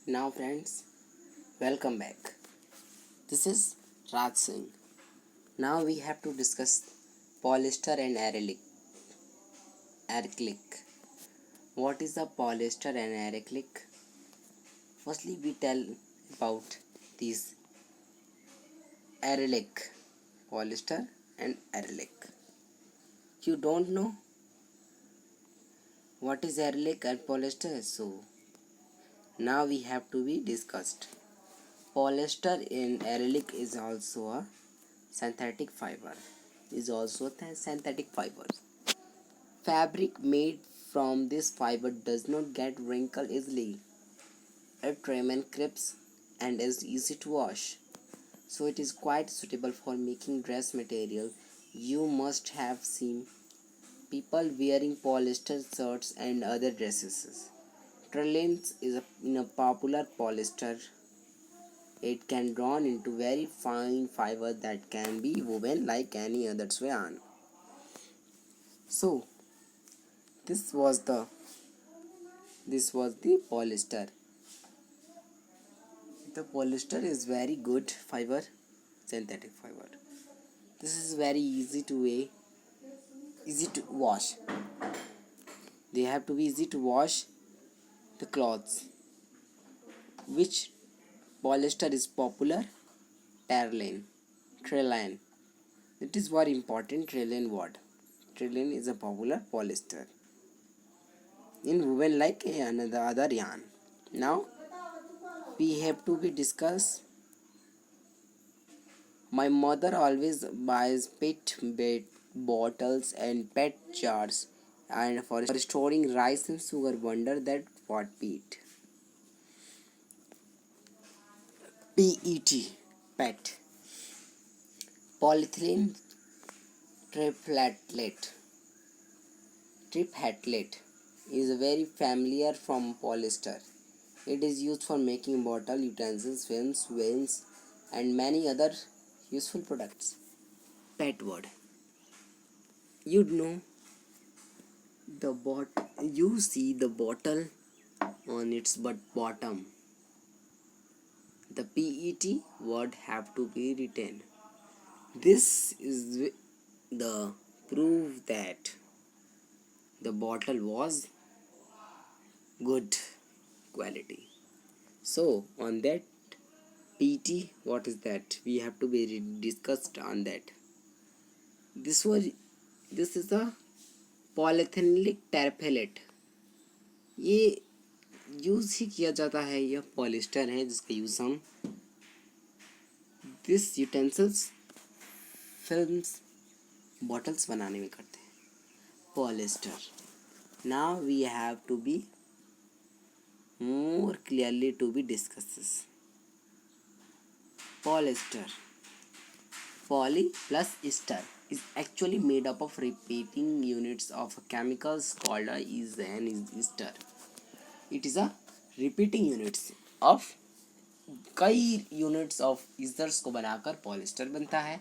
Now, friends, welcome back. This is Raj Singh. Now, we have to discuss polyester and acrylic. What is the polyester and acrylic? Firstly, we tell about these acrylic, polyester and acrylic. You don't know what is acrylic and polyester? So, now we have to be discussed. Polyester in acrylic is also a synthetic fiber. Is also a synthetic fiber. Fabric made from this fiber does not get wrinkled easily. It remains crisp and is easy to wash, so it is quite suitable for making dress material. You must have seen people wearing polyester shirts and other dresses. Trillions is in a popular polyester. It can drawn into very fine fiber that can be woven like any other yarn. So this was the polyester. The polyester is very good fiber, synthetic fiber. This is very easy to wash. They have to be easy to wash the clothes. Which polyester is popular? Trilene. It is very important trilene word. Trilene is a popular polyester in woven like another other yarn. Now we have to be discuss. My mother always buys pet bottles and pet jars and for storing rice and sugar. Wonder that what PET. PET. PET. Polyethylene triphthalate. Triphthalate is very familiar from polyester. It is used for making bottle utensils, films, vanes, and many other useful products. PET word. You know you see the bottle on its bottom. The PET word have to be written. This is the proof that the bottle was good quality. So on that PET, what is that? We have to be discussed on that. This is a polyethylenic terephthalate. ये use ही किया जाता है. यह polyester है जिसका use हम this utensils films bottles बनाने में करते हैं. Polyester. Now we have to be more clearly to be discussed. Polyester. Poly plus ester is actually made up of repeating units of chemicals called ester. It is a repeating units of कई units of esters को बनाकर polyester बनता है.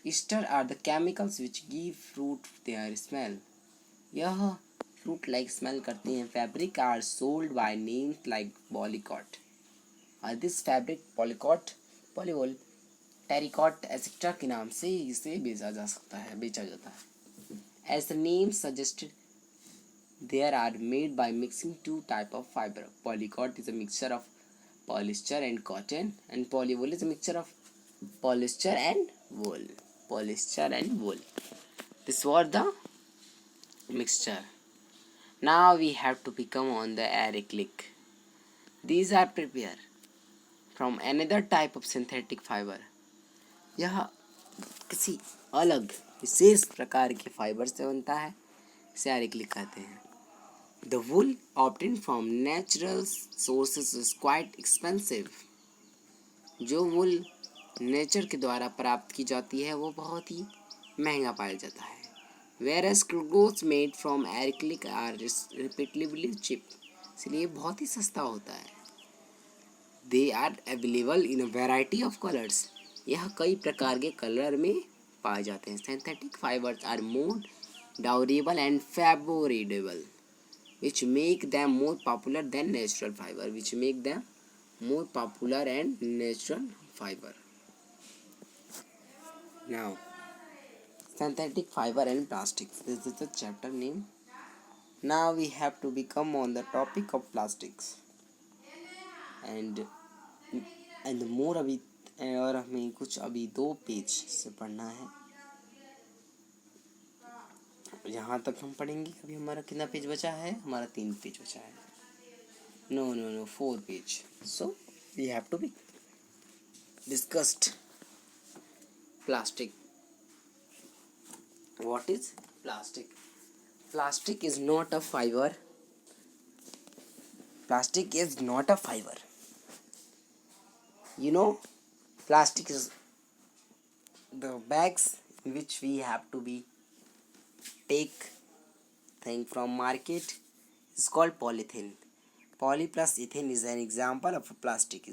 Ester are the chemicals which give fruit their smell. यह fruit like smell करते हैं. Fabric are sold by names like polycot. This fabric polycot, polywool, terricot etcetera के नाम से इसे बेचा जाता है. As the name suggested, there are made by mixing two type of fiber. Polycot is a mixture of polyester and cotton, and polywool is a mixture of polyester and wool. Polyester and wool. This was the mixture. Now we have to become on the acrylic. These are prepared from another type of synthetic fiber. यह किसी अलग विशेष प्रकार के fibre से बनता है. इसे acrylic कहते हैं. The wool obtained from natural sources is quite expensive. जो wool नेचर के द्वारा प्राप्त की जाती है वो बहुत ही महंगा पाया जाता है. Whereas clothes made from acrylic are relatively cheap. इसलिए बहुत ही सस्ता होता है. They are available in a variety of colors. यह कई प्रकार के कलर में पाए जाते हैं. Synthetic fibers are more durable and favorable, which make them more popular than natural fiber. more popular and natural fiber. Now, synthetic fiber and plastics. This is the chapter name. Now we have to become on the topic of plastics. And मोर अभी और हमें कुछ अभी 2 page से पढ़ना है. यहाँ तक हम पढ़ेंगे. अभी हमारा कितना पेज बचा है? हमारा 3 पेज बचा है. No, 4 page. So we have to be discussed plastic. What is plastic? Plastic is not a fiber. Plastic is not a fiber. You know, plastic is the bags in which we have to be take thing from market is called polythene. Poly plus ethene is an example of a plastic.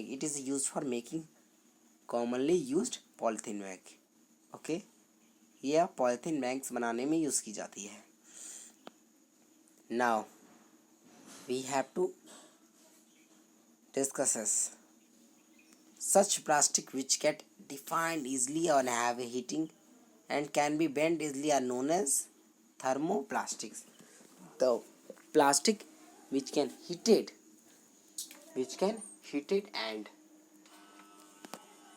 It is used for making commonly used polythene bag. Okay, यह polythene bags बनाने में use की जाती है. Now we have to discuss such plastic which get defined easily on heavy heating and can be bent easily are known as thermoplastics. The plastic which can heat it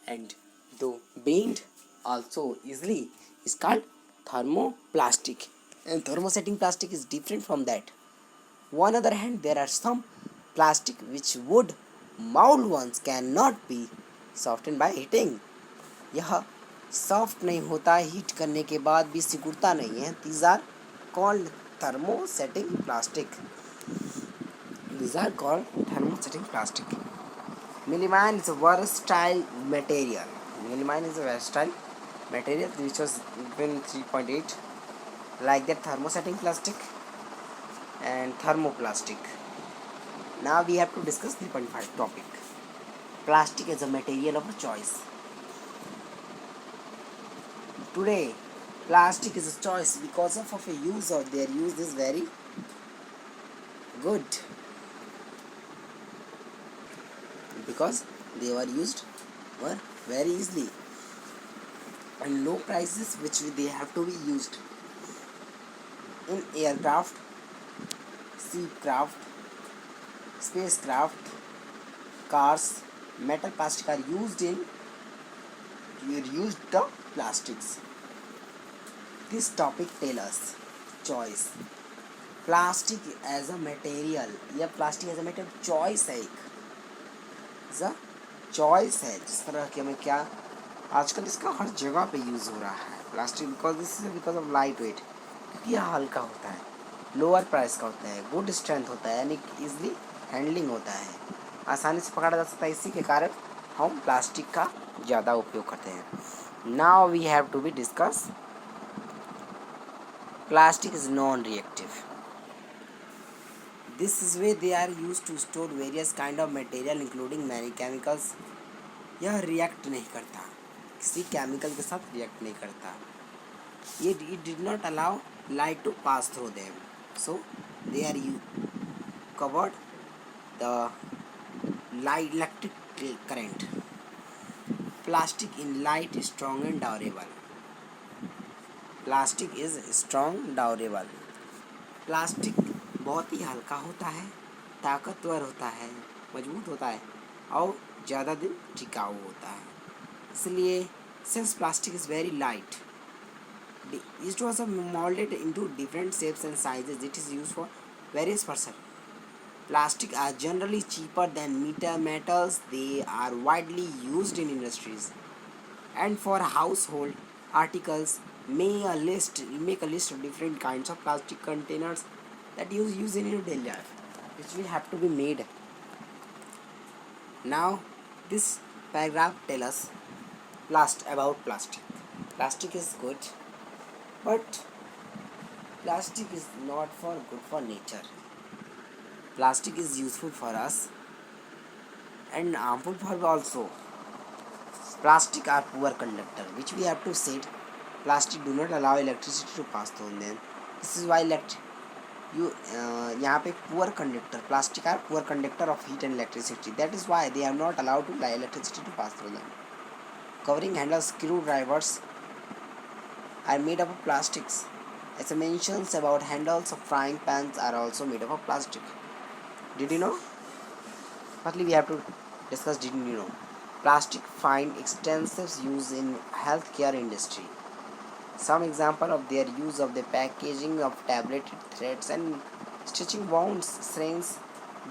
and though bend also easily is called thermoplastic. And thermosetting plastic is different from that. On the other hand, there are some plastic which wood mold ones cannot be softened by heating. यह soft नहीं होता है, heat करने के बाद भी सिकुड़ता नहीं है. These are called thermosetting plastic. Melamine is a versatile material. Which was given 3.8, like that thermosetting plastic and thermoplastic. Now we have to discuss 3.5 topic. Plastic is a material of a choice. Today, plastic is a choice because of a use, or their use is very good. Because they were very easily and low prices, which they have to be used in aircraft, seacraft, spacecraft, cars. Metal plastic are used the plastics. This topic tells us choice. Plastic as a material, यह plastic as a material choice है, choice है. जिस तरह कि हमें क्या आजकल इसका हर जगह पे यूज़ हो रहा है plastic, because of light weight, क्योंकि यह हल्का होता है, लोअर प्राइस का होता है, गुड स्ट्रेंथ होता है, यानी ईजिली हैंडलिंग होता है, आसानी से पकड़ा जा सकता है. इसी के कारण हम प्लास्टिक का ज़्यादा उपयोग करते हैं. Now we have to be discuss plastic is non-reactive. This is way they are used to store various kind of material including many chemicals. यह रिएक्ट नहीं करता, किसी केमिकल के साथ रिएक्ट नहीं करता. ये it did not allow light to pass through them, so they are covered the light electric current. Plastic in light is strong and durable. Plastic is strong durable. Plastic बहुत ही हल्का होता है, ताकतवर होता है, मजबूत होता है और ज़्यादा दिन टिकाऊ होता है. इसलिए since plastic is very light, it was molded into different shapes and sizes. It is used for various purposes. Plastic are generally cheaper than metals. They are widely used in industries and for household articles. Make a list of different kinds of plastic containers that you use in your daily life, which will have to be made. Now this paragraph tells us about plastic. Plastic is good, but plastic is not good for nature. Plastic is useful for us and harmful for also. Plastic are poor conductor, which we have to say. Plastic do not allow electricity to pass through them. This is why यहाँ पे poor conductor, plastic are poor conductor of heat and electricity, that is why they are not allowed to electricity to pass through them. Covering handles, screwdrivers are made up of plastics. As I mentioned about handles of frying pans are also made up of plastic. Did you know? Firstly, we have to discuss. Did you know? Plastic find extensive use in healthcare industry. Some example of their use of the packaging of tableted threads and stitching wounds, syringes,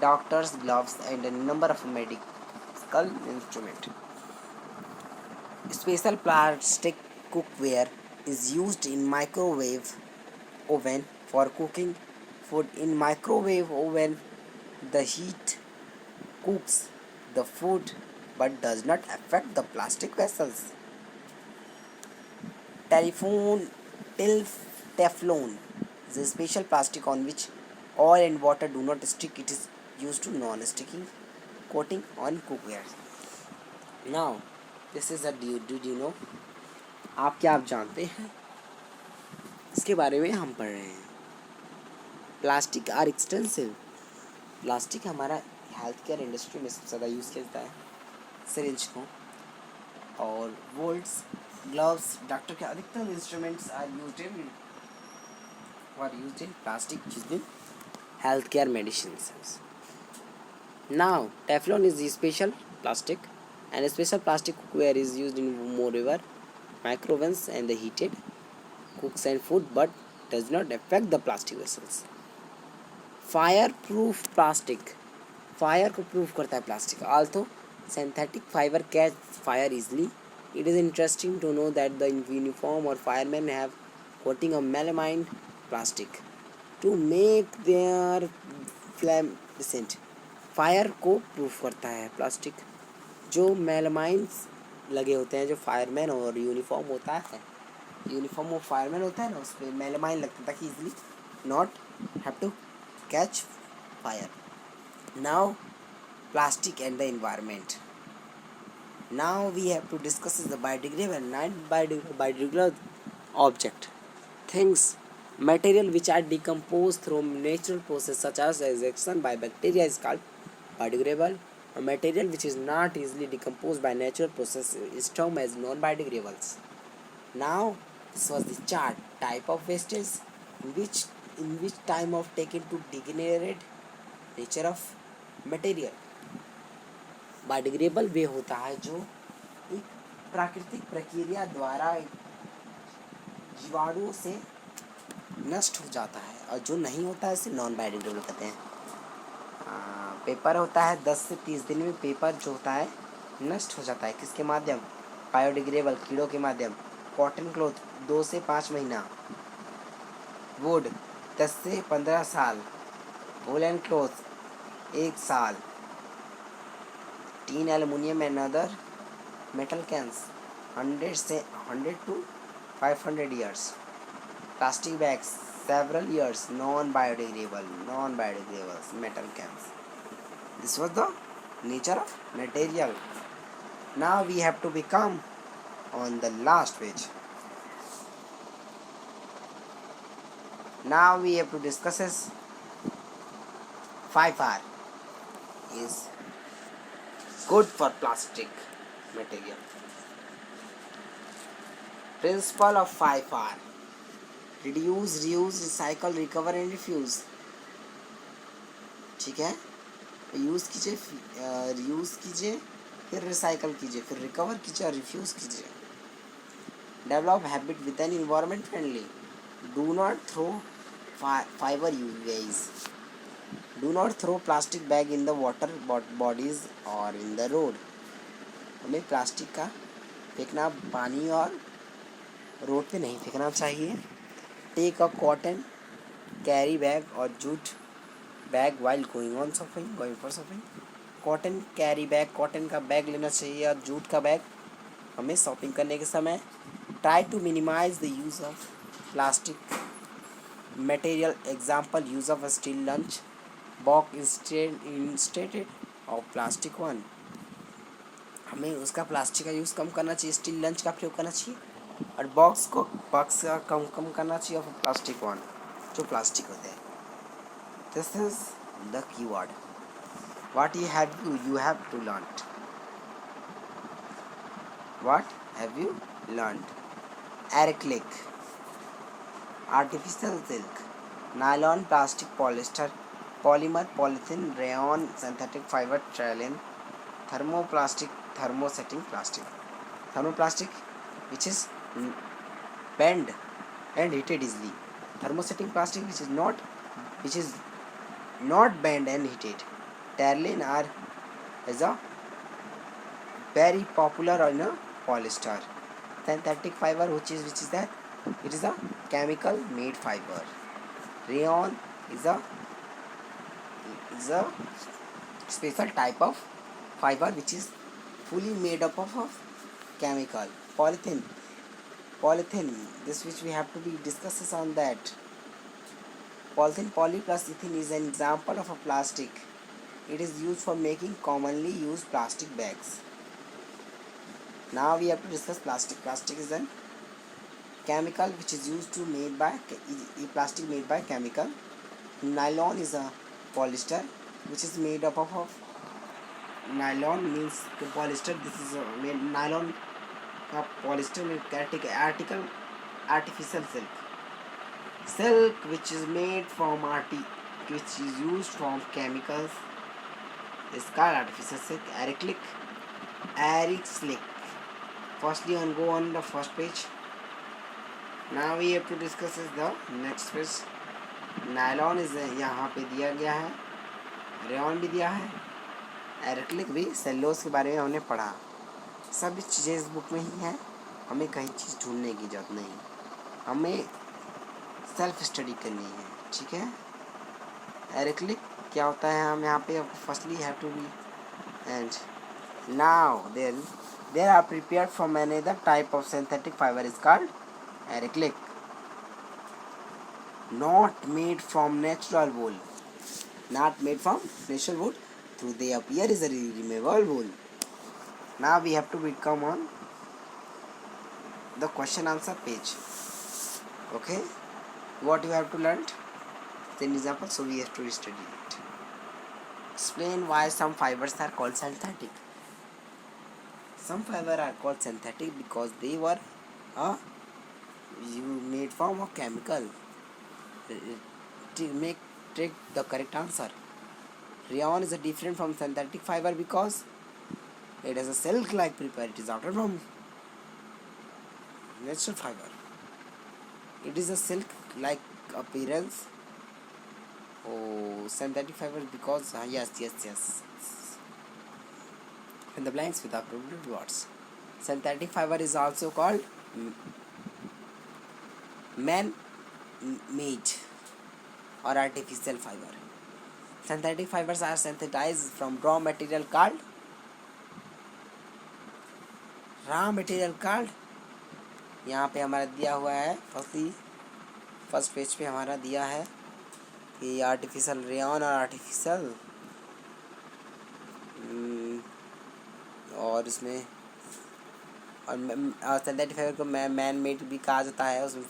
doctors' gloves, and a number of medical instruments. Special plastic cookware is used in microwave oven for cooking food. In microwave oven, the heat cooks the food but does not affect the plastic vessels. Telephone Teflon is a special plastic on which oil and water do not stick. It is used to non-sticking coating on cookware. Now, this is a did you know? आप जानते हैं इसके बारे में हम पढ़ रहे हैं. Plastic are extensive. प्लास्टिक हमारा हेल्थ केयर इंडस्ट्री में सबसे ज़्यादा यूज़ किया जाता है. सिरिंज को और वोल्ट्स, ग्लव्स, डॉक्टर के अधिकतर instruments are used in plastic used in health care medicines. Now, Teflon is a special plastic, and a special plastic cookware is used in moreover microovens and the heated cooks and food, but does not affect the plastic vessels. Fireproof plastic. Fire को proof करता है plastic. Although synthetic fiber catch fire easily, it is interesting to know that the uniform or firemen have coating of melamine plastic to make their flame resistant. Fire को proof करता है plastic. जो मेलामाइंस लगे होते हैं, जो फायरमैन और uniform होता है, यूनिफॉर्म ऑफ फायरमैन होता है ना, उस पर मेलामाइन लगता है ताकि easily not have to catch fire. Now plastic and the environment. Now we have to discuss the biodegradable and biodegradable object things. Material which are decomposed through natural process such as reaction by bacteria is called biodegradable. A material which is not easily decomposed by natural process is termed as non-biodegradables. Now, this was the chart type of wastage in which time of taken to degenerate nature of material. Biodegradable वे होता है जो एक प्राकृतिक प्रक्रिया द्वारा जीवाणुओं से नष्ट हो जाता है, और जो नहीं होता है इसे नॉन बायोडिग्रेडेबल कहते हैं. पेपर होता है 10 से 30 दिन में पेपर जो होता है नष्ट हो जाता है. किसके माध्यम? बायोडिग्रेडेबल कीड़ों के माध्यम. कॉटन क्लॉथ 2 से 5 महीना. वुड 10 से 15 साल. वूलन क्लॉथ 1 साल. Tin, aluminium and other metal cans 100 to 500 years. Plastic bags several years. Non-biodegradable metal cans. This was the nature of material. Now we have to become on the last page. Now we have to discuss is 5R is good for plastic material. Principle of 5R. Reduce, reuse, recycle, recover and refuse. ठीक है, use कीजिए, reuse कीजिए, फिर recycle कीजिए, फिर recover कीजिए और refuse कीजिए. Develop habit with an environment friendly. Do not throw fiber use. Do not throw plastic bag in the water bodies और इन द रोड. हमें प्लास्टिक का फेंकना पानी और रोड पे नहीं फेंकना चाहिए. Take a cotton carry bag और jute bag while going for shopping. Cotton carry bag, cotton का बैग लेना चाहिए और जूट का बैग हमें शॉपिंग करने के समय. Try to minimise the use of plastic material. Example, use of steel lunch box instead of plastic one. हमें उसका प्लास्टिक का यूज़ कम करना चाहिए, स्टील लंच का प्रयोग करना चाहिए, और बॉक्स का कम करना चाहिए और प्लास्टिक वन जो प्लास्टिक होते हैं. This is the keyword. What you have to learn? What have you learned? Acrylic, artificial silk, nylon, plastic, polyester, polymer, polythene, rayon, synthetic fiber, trilene, thermoplastic, thermosetting plastic. Thermoplastic, which is bend and heated easily. Thermosetting plastic, which is not bend and heated. Trilene are is a very popular in a polyester. Synthetic fiber, which is that it is a chemical made fiber. Rayon is a special type of fiber which is fully made up of chemical. Polythene, this which we have to be discusses on that. Polythene, poly plus ethene is an example of a plastic. It is used for making commonly used plastic bags. Now we have to discuss plastic. Plastic is a chemical which is used to made by plastic made by chemical. Nylon is a polyester which is made up of nylon means the polyester. This is made nylon का polyester में artificial silk which is made from which is used from chemicals is called artificial silk. Acrylic. Firstly go on the first page. Now we have to discuss is the next page. Nylon is यहाँ पे दिया गया है, rayon भी दिया है, acrylic भी, cellulose के बारे में हमने पढ़ा. सभी चीज़ें इस बुक में ही हैं, हमें कहीं चीज़ ढूंढने की जरूरत नहीं, हमें सेल्फ स्टडी करनी है. ठीक है. एक्रिलिक क्या होता है, हम यहाँ पे firstly have to be and now there are prepared from another type of synthetic fibre is called acrylic. Not made from natural wool. Not made from natural wool. Through they appear is a removable wool. Now we have to become on the question answer page. Okay. What you have to learn? Then example. So we have to study it. Explain why some fibers are called synthetic. Some fibers are called synthetic because they were made from a chemical. Take the correct answer. Rayon is different from synthetic fiber because it has a silk-like prepared. It is outer from natural fiber. It is a silk-like appearance. Oh, synthetic fiber because yes. In the blanks with appropriate words. Synthetic fiber is also called man-made or artificial fiber. Synthetic fibers are synthesized from raw material called यहाँ पे हमारा दिया हुआ है first page पे हमारा दिया है कि आर्टिफिशियल रेयन और आर्टिफिशियल और इसमें और सिंथेटिक फाइबर को मैन मेड भी कहा जाता है. उसमें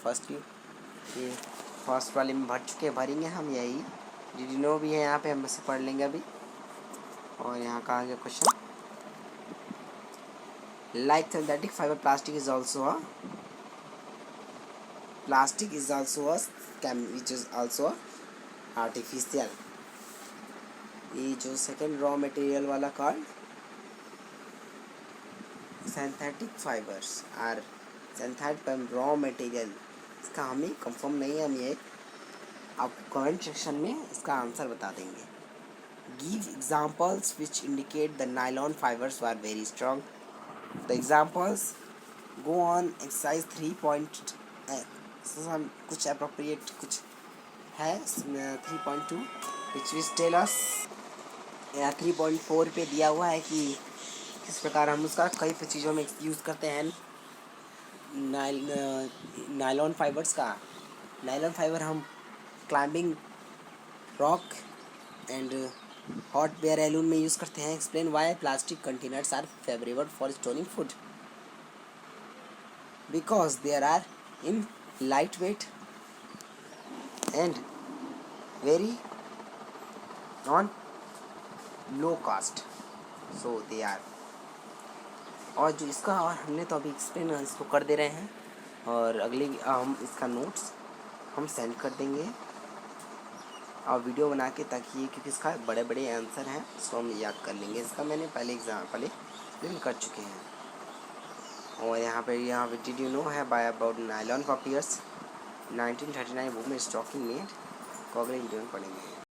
फर्स्ट वाले में भरेंगे हम यही डिनो भी है यहाँ पे, हम इसे पढ़ लेंगे अभी. और यहाँ का आगे question like synthetic fibre plastic is also which is also artificial. ये जो सेकेंड रॉ मटेरियल वाला called synthetic fibres are synthetic raw material. इसका हमें कंफर्म नहीं है, हम ये आप कमेंट सेक्शन में इसका आंसर बता देंगे. Give examples which indicate the nylon fibres were very strong. The examples go on exercise 3. कुछ अप्रोप्रिएट कुछ है 3.2 विच विच टेल अस. 3.4 पे दिया हुआ है कि किस प्रकार हम उसका कई चीज़ों में यूज़ करते हैं नायलॉन फाइबर्स का. नायलॉन फाइबर हम climbing rock and hot air balloon में यूज़ करते हैं. Explain why plastic containers are favourable for storing food. Because there are in light weight and very on low cost, so they are. और जो इसका, और हमने तो अभी एक्सप्लेन इसको कर दे रहे हैं, और अगले हम इसका नोट्स हम सेंड कर देंगे और वीडियो बना के, ताकि ये, क्योंकि इसका बड़े बड़े आंसर हैं, इसको हम याद कर लेंगे। इसका मैंने पहले एक्सप्लेन कर चुके हैं। और यहाँ पे डिड यू नो है बाय अबाउट नायलॉन पॉपियर्स 1939 बुक में स्टॉकिंग में, को अगले वीडियो में पढ़ेंगे।